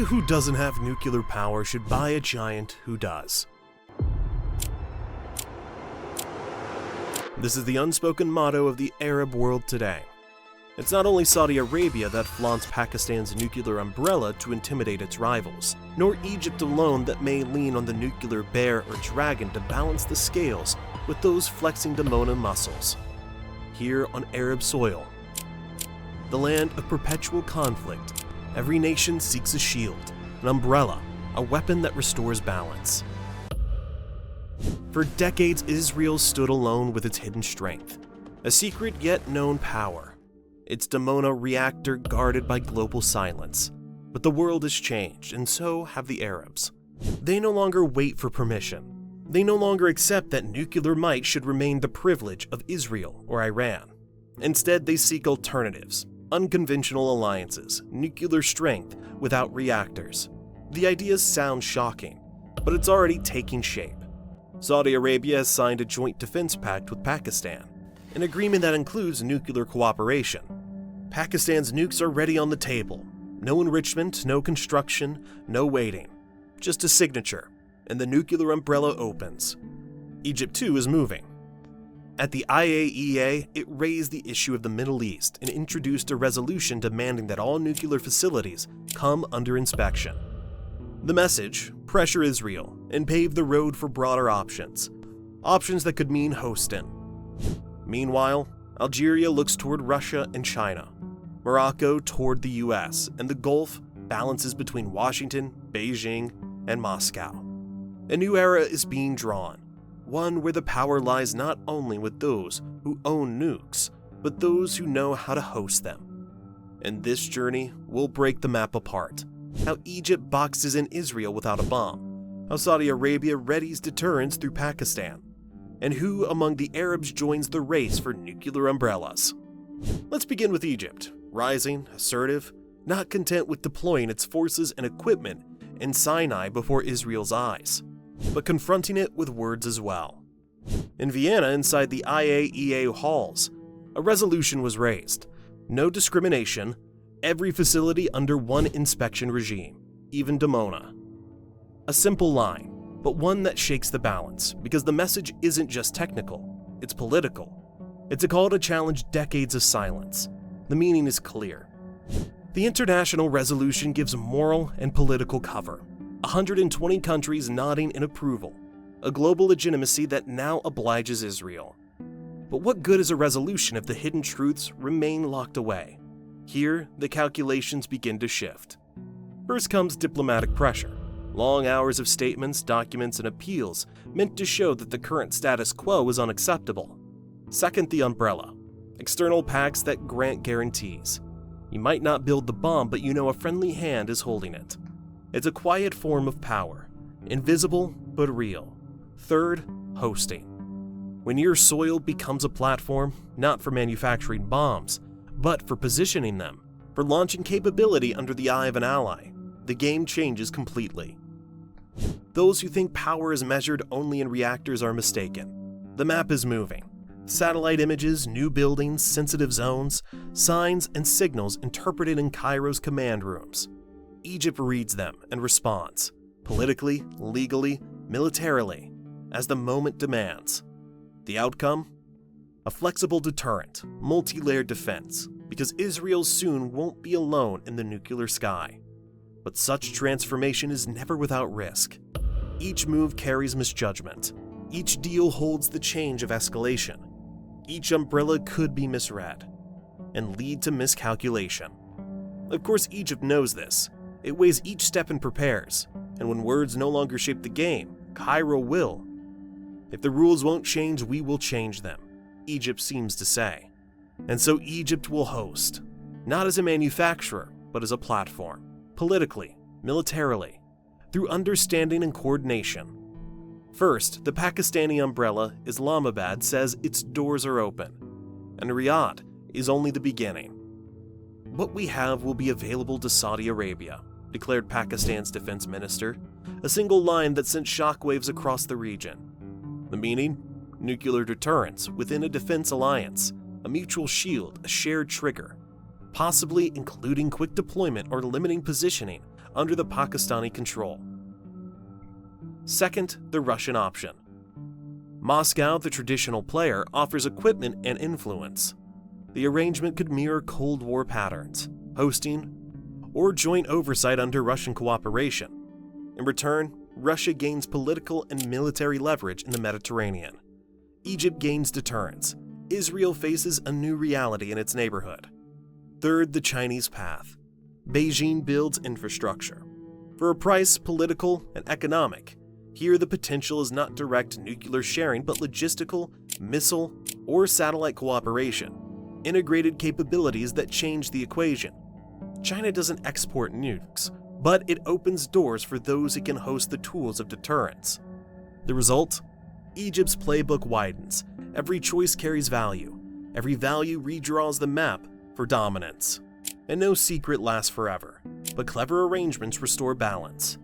who doesn't have nuclear power should buy a giant who does. This is the unspoken motto of the Arab world today. It's not only Saudi Arabia that flaunts Pakistan's nuclear umbrella to intimidate its rivals, nor Egypt alone that may lean on the nuclear bear or dragon to balance the scales with those flexing Dimona muscles. Here on Arab soil, the land of perpetual conflict, every nation seeks a shield, an umbrella, a weapon that restores balance. For decades, Israel stood alone with its hidden strength, a secret yet known power. Its Dimona reactor guarded by global silence. But the world has changed, and so have the Arabs. They no longer wait for permission. They no longer accept that nuclear might should remain the privilege of Israel or Iran. Instead, they seek alternatives, unconventional alliances, nuclear strength without reactors. The idea sounds shocking, but it's already taking shape. Saudi Arabia has signed a joint defense pact with Pakistan, an agreement that includes nuclear cooperation. Pakistan's nukes are ready on the table. No enrichment, no construction, no waiting. Just a signature, and the nuclear umbrella opens. Egypt too is moving. At the IAEA, it raised the issue of the Middle East and introduced a resolution demanding that all nuclear facilities come under inspection. The message: pressure Israel and pave the road for broader options. Options that could mean hosting. Meanwhile, Algeria looks toward Russia and China, Morocco toward the US, and the Gulf balances between Washington, Beijing, and Moscow. A new era is being drawn, one where the power lies not only with those who own nukes, but those who know how to host them. And this journey will break the map apart. How Egypt boxes in Israel without a bomb, how Saudi Arabia readies deterrence through Pakistan, and who among the Arabs joins the race for nuclear umbrellas. Let's begin with Egypt, rising, assertive, not content with deploying its forces and equipment in Sinai before Israel's eyes, but confronting it with words as well. In Vienna, inside the IAEA halls, a resolution was raised. No discrimination, every facility under one inspection regime, even Dimona. A simple line, but one that shakes the balance, because the message isn't just technical, it's political. It's a call to challenge decades of silence. The meaning is clear. The international resolution gives moral and political cover. 120 countries nodding in approval, a global legitimacy that now obliges Israel. But what good is a resolution if the hidden truths remain locked away? Here, the calculations begin to shift. First comes diplomatic pressure. Long hours of statements, documents, and appeals meant to show that the current status quo is unacceptable. Second, the umbrella. External pacts that grant guarantees. You might not build the bomb, but you know a friendly hand is holding it. It's a quiet form of power, invisible but real. Third, hosting. When your soil becomes a platform, not for manufacturing bombs, but for positioning them, for launching capability under the eye of an ally, the game changes completely. Those who think power is measured only in reactors are mistaken. The map is moving. Satellite images, new buildings, sensitive zones, signs and signals interpreted in Cairo's command rooms. Egypt reads them and responds, politically, legally, militarily, as the moment demands. The outcome? A flexible deterrent, multi-layered defense, because Israel soon won't be alone in the nuclear sky. But such transformation is never without risk. Each move carries misjudgment. Each deal holds the change of escalation. Each umbrella could be misread and lead to miscalculation. Of course, Egypt knows this. It weighs each step and prepares, and when words no longer shape the game, Cairo will. If the rules won't change, we will change them, Egypt seems to say. And so Egypt will host, not as a manufacturer, but as a platform, politically, militarily, through understanding and coordination. First, the Pakistani umbrella, Islamabad, says its doors are open, and Riyadh is only the beginning. What we have will be available to Saudi Arabia, declared Pakistan's defense minister, a single line that sent shockwaves across the region. The meaning? Nuclear deterrence within a defense alliance, a mutual shield, a shared trigger, possibly including quick deployment or limiting positioning under the Pakistani control. Second, the Russian option. Moscow, the traditional player, offers equipment and influence. The arrangement could mirror Cold War patterns, hosting or joint oversight under Russian cooperation. In return, Russia gains political and military leverage in the Mediterranean. Egypt gains deterrence. Israel faces a new reality in its neighborhood. Third, the Chinese path. Beijing builds infrastructure. For a price, political and economic, here the potential is not direct nuclear sharing but logistical, missile, or satellite cooperation. Integrated capabilities that change the equation. China doesn't export nukes, but it opens doors for those who can host the tools of deterrence. The result? Egypt's playbook widens. Every choice carries value. Every value redraws the map for dominance. And no secret lasts forever, but clever arrangements restore balance.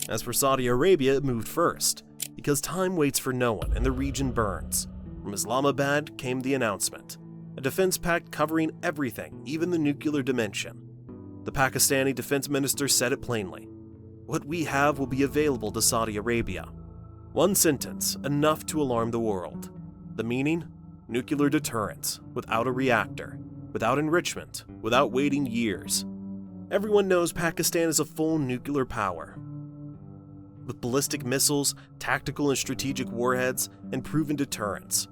As for Saudi Arabia, it moved first, because time waits for no one and the region burns. From Islamabad came the announcement, a defense pact covering everything, even the nuclear dimension. The Pakistani defense minister said it plainly. What we have will be available to Saudi Arabia. One sentence, enough to alarm the world. The meaning? Nuclear deterrence, without a reactor, without enrichment, without waiting years. Everyone knows Pakistan is a full nuclear power. With ballistic missiles, tactical and strategic warheads, and proven deterrence.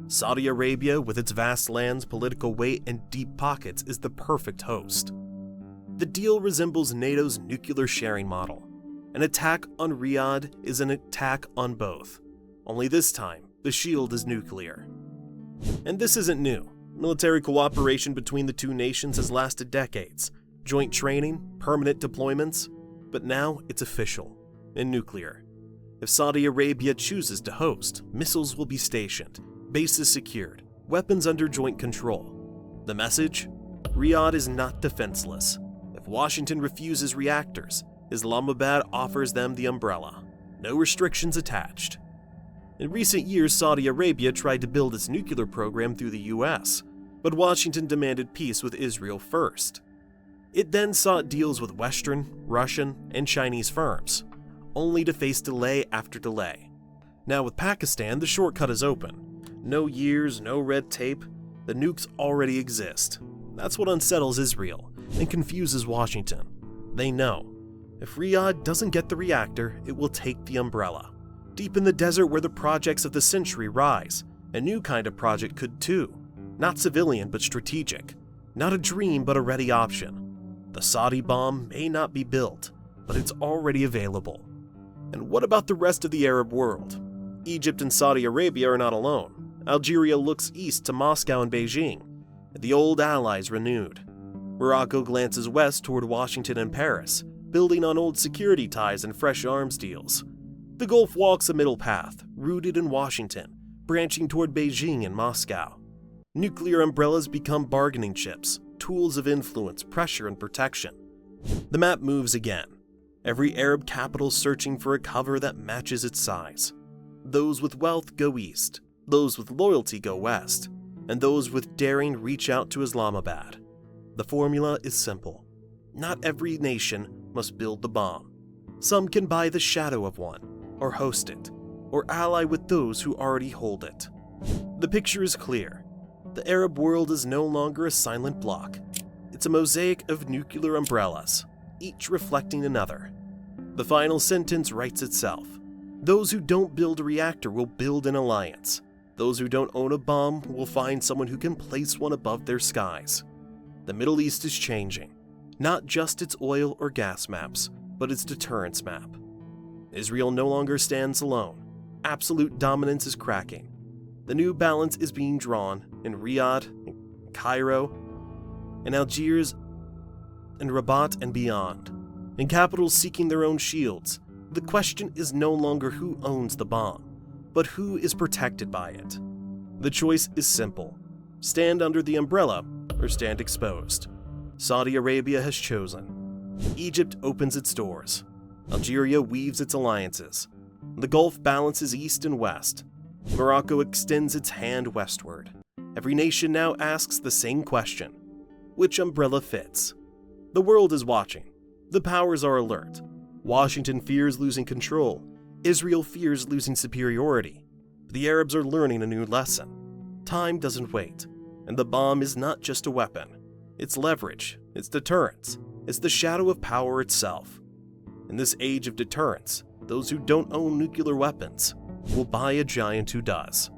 Saudi Arabia, with its vast lands, political weight, and deep pockets, is the perfect host. The deal resembles NATO's nuclear sharing model. An attack on Riyadh is an attack on both. Only this time, the shield is nuclear. And this isn't new. Military cooperation between the two nations has lasted decades. Joint training, permanent deployments, but now it's official, and nuclear. If Saudi Arabia chooses to host, missiles will be stationed, bases secured, weapons under joint control. The message? Riyadh is not defenseless. If Washington refuses reactors, Islamabad offers them the umbrella. No restrictions attached. In recent years, Saudi Arabia tried to build its nuclear program through the US, but Washington demanded peace with Israel first. It then sought deals with Western, Russian, and Chinese firms, only to face delay after delay. Now with Pakistan, the shortcut is open. No years, no red tape. The nukes already exist. That's what unsettles Israel and confuses Washington. They know, if Riyadh doesn't get the reactor, it will take the umbrella. Deep in the desert where the projects of the century rise, a new kind of project could too. Not civilian, but strategic. Not a dream, but a ready option. The Saudi bomb may not be built, but it's already available. And what about the rest of the Arab world? Egypt and Saudi Arabia are not alone. Algeria looks east to Moscow and Beijing, and the old allies renewed. Morocco glances west toward Washington and Paris, building on old security ties and fresh arms deals. The Gulf walks a middle path, rooted in Washington, branching toward Beijing and Moscow. Nuclear umbrellas become bargaining chips, tools of influence, pressure, and protection. The map moves again. Every Arab capital searching for a cover that matches its size. Those with wealth go east, those with loyalty go west, and those with daring reach out to Islamabad. The formula is simple. Not every nation must build the bomb. Some can buy the shadow of one, or host it, or ally with those who already hold it. The picture is clear. The Arab world is no longer a silent block. It's a mosaic of nuclear umbrellas, each reflecting another. The final sentence writes itself. Those who don't build a reactor will build an alliance. Those who don't own a bomb will find someone who can place one above their skies. The Middle East is changing. Not just its oil or gas maps, but its deterrence map. Israel no longer stands alone. Absolute dominance is cracking. The new balance is being drawn in Riyadh, in Cairo, in Algiers, in Rabat and beyond. In capitals seeking their own shields, the question is no longer who owns the bomb, but who is protected by it. The choice is simple. Stand under the umbrella or stand exposed. Saudi Arabia has chosen. Egypt opens its doors. Algeria weaves its alliances. The Gulf balances east and west. Morocco extends its hand westward. Every nation now asks the same question. Which umbrella fits? The world is watching. The powers are alert. Washington fears losing control. Israel fears losing superiority. The Arabs are learning a new lesson. Time doesn't wait, and the bomb is not just a weapon. It's leverage, it's deterrence, it's the shadow of power itself. In this age of deterrence, those who don't own nuclear weapons will buy a giant who does.